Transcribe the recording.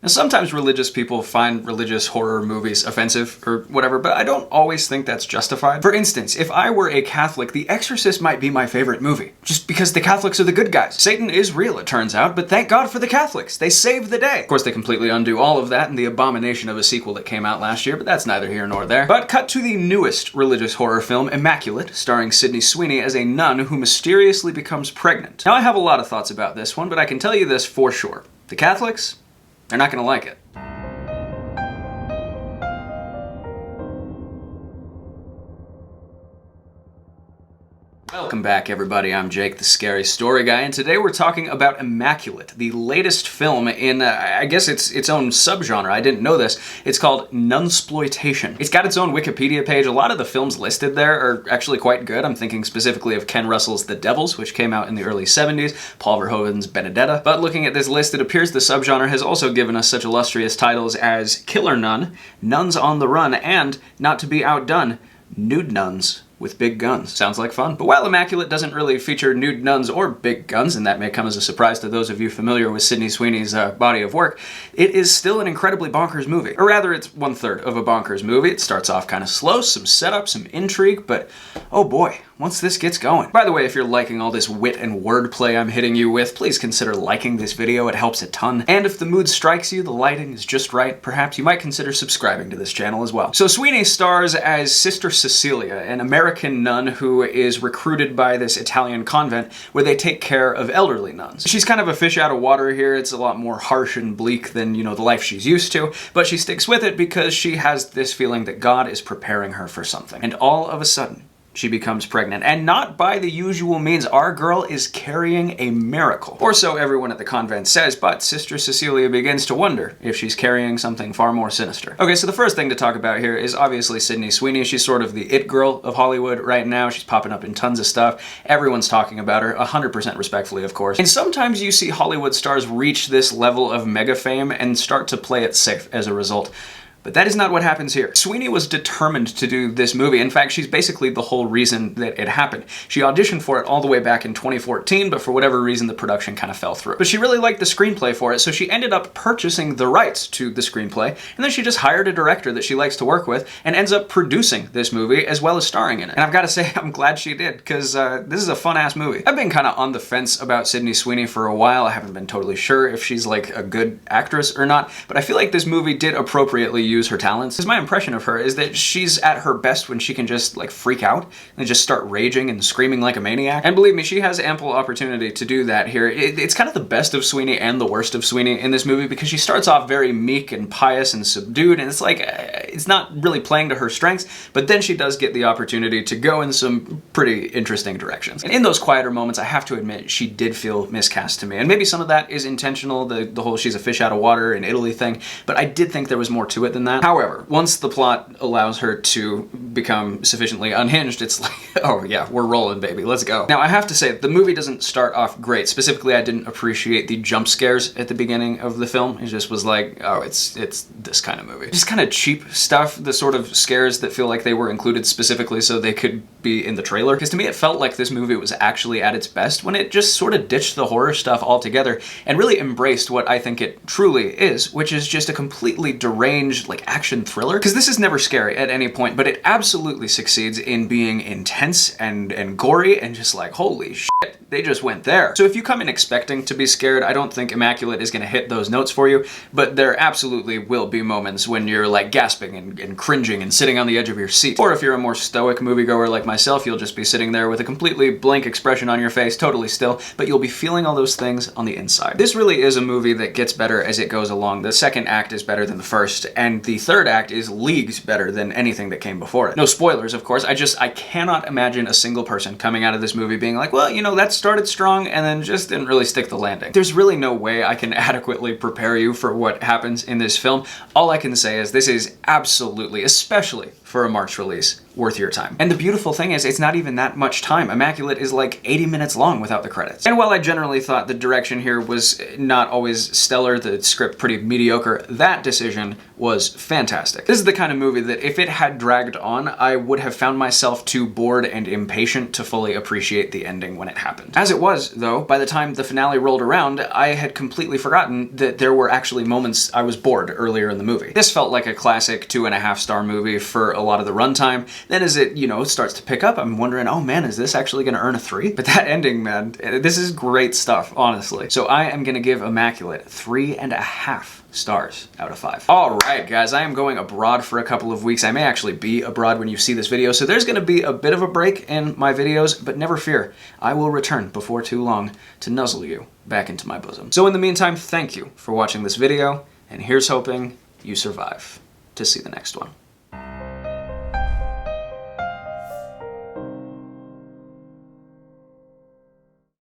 Now, sometimes religious people find religious horror movies offensive or whatever, but I don't always think that's justified. For instance, if I were a Catholic, The Exorcist might be my favorite movie, just because the Catholics are the good guys. Satan is real, it turns out, but thank God for the Catholics. They saved the day. Of course, they completely undo all of that in the abomination of a sequel that came out last year, but that's neither here nor there. But cut to the newest religious horror film, Immaculate, starring Sydney Sweeney as a nun who mysteriously becomes pregnant. Now, I have a lot of thoughts about this one, but I can tell you this for sure. The Catholics, they're not gonna like it. Welcome back, everybody. I'm Jake, the Scary Story Guy, and today we're talking about Immaculate, the latest film in, I guess it's its own subgenre. I didn't know this. It's called nunsploitation. It's got its own Wikipedia page. A lot of the films listed there are actually quite good. I'm thinking specifically of Ken Russell's The Devils, which came out in the early 70s, Paul Verhoeven's Benedetta. But looking at this list, it appears the subgenre has also given us such illustrious titles as Killer Nun, Nuns on the Run, and, not to be outdone, Nude Nuns with big guns. Sounds like fun. But while Immaculate doesn't really feature nude nuns or big guns, and that may come as a surprise to those of you familiar with Sydney Sweeney's body of work, it is still an incredibly bonkers movie. Or rather, it's 1/3 of a bonkers movie. It starts off kind of slow, some setup, some intrigue, but oh boy, once this gets going. By the way, if you're liking all this wit and wordplay I'm hitting you with, please consider liking this video. It helps a ton. And if the mood strikes you, the lighting is just right, perhaps you might consider subscribing to this channel as well. So Sweeney stars as Sister Cecilia, an American nun who is recruited by this Italian convent where they take care of elderly nuns. She's kind of a fish out of water here. It's a lot more harsh and bleak than, you know, the life she's used to, but she sticks with it because she has this feeling that God is preparing her for something. And all of a sudden, she becomes pregnant, and not by the usual means. Our girl is carrying a miracle. Or so everyone at the convent says, but Sister Cecilia begins to wonder if she's carrying something far more sinister. Okay, so the first thing to talk about here is obviously Sydney Sweeney. She's sort of the it girl of Hollywood right now. She's popping up in tons of stuff. Everyone's talking about her, 100% respectfully, of course. And sometimes you see Hollywood stars reach this level of mega fame and start to play it safe as a result. But that is not what happens here. Sweeney was determined to do this movie. In fact, she's basically the whole reason that it happened. She auditioned for it all the way back in 2014, but for whatever reason, the production kind of fell through. But she really liked the screenplay for it, so she ended up purchasing the rights to the screenplay, and then she just hired a director that she likes to work with, and ends up producing this movie as well as starring in it. And I've got to say, I'm glad she did, because this is a fun-ass movie. I've been kind of on the fence about Sydney Sweeney for a while. I haven't been totally sure if she's like a good actress or not, but I feel like this movie did appropriately use her talents. Because my impression of her is that she's at her best when she can just like freak out and just start raging and screaming like a maniac. And believe me, she has ample opportunity to do that here. It's kind of the best of Sweeney and the worst of Sweeney in this movie, because she starts off very meek and pious and subdued, and it's like, it's not really playing to her strengths, but then she does get the opportunity to go in some pretty interesting directions. And in those quieter moments, I have to admit, she did feel miscast to me. And maybe some of that is intentional, the whole she's a fish out of water in Italy thing, but I did think there was more to it than that. However, once the plot allows her to become sufficiently unhinged, it's like, oh yeah, we're rolling, baby, let's go. Now, I have to say, the movie doesn't start off great. Specifically, I didn't appreciate the jump scares at the beginning of the film. It just was like, oh, it's this kind of movie. Just kind of cheap stuff, the sort of scares that feel like they were included specifically so they could be in the trailer. Because to me, it felt like this movie was actually at its best when it just sort of ditched the horror stuff altogether and really embraced what I think it truly is, which is just a completely deranged, like, action thriller. Because this is never scary at any point, but it absolutely succeeds in being intense and gory and just like, holy shit, they just went there. So if you come in expecting to be scared, I don't think Immaculate is going to hit those notes for you, but there absolutely will be moments when you're like gasping and cringing and sitting on the edge of your seat. Or if you're a more stoic moviegoer like myself, you'll just be sitting there with a completely blank expression on your face, totally still, but you'll be feeling all those things on the inside. This really is a movie that gets better as it goes along. The second act is better than the first, and the third act is leagues better than anything that came before it. No spoilers, of course. I cannot imagine a single person coming out of this movie being like, well, you know, that started strong and then just didn't really stick the landing. There's really no way I can adequately prepare you for what happens in this film. All I can say is this is absolutely, especially for a March release worth your time. And the beautiful thing is, it's not even that much time. Immaculate is like 80 minutes long without the credits. And while I generally thought the direction here was not always stellar, the script pretty mediocre, that decision was fantastic. This is the kind of movie that if it had dragged on, I would have found myself too bored and impatient to fully appreciate the ending when it happened. As it was, though, by the time the finale rolled around, I had completely forgotten that there were actually moments I was bored earlier in the movie. This felt like a classic 2.5-star movie for a lot of the runtime. Then as it, starts to pick up, I'm wondering, oh man, is this actually gonna earn a 3? But that ending, man, this is great stuff, honestly. So I am gonna give Immaculate 3.5 stars out of 5. All right, guys, I am going abroad for a couple of weeks. I may actually be abroad when you see this video, so there's gonna be a bit of a break in my videos, but never fear, I will return before too long to nuzzle you back into my bosom. So in the meantime, thank you for watching this video, and here's hoping you survive to see the next one.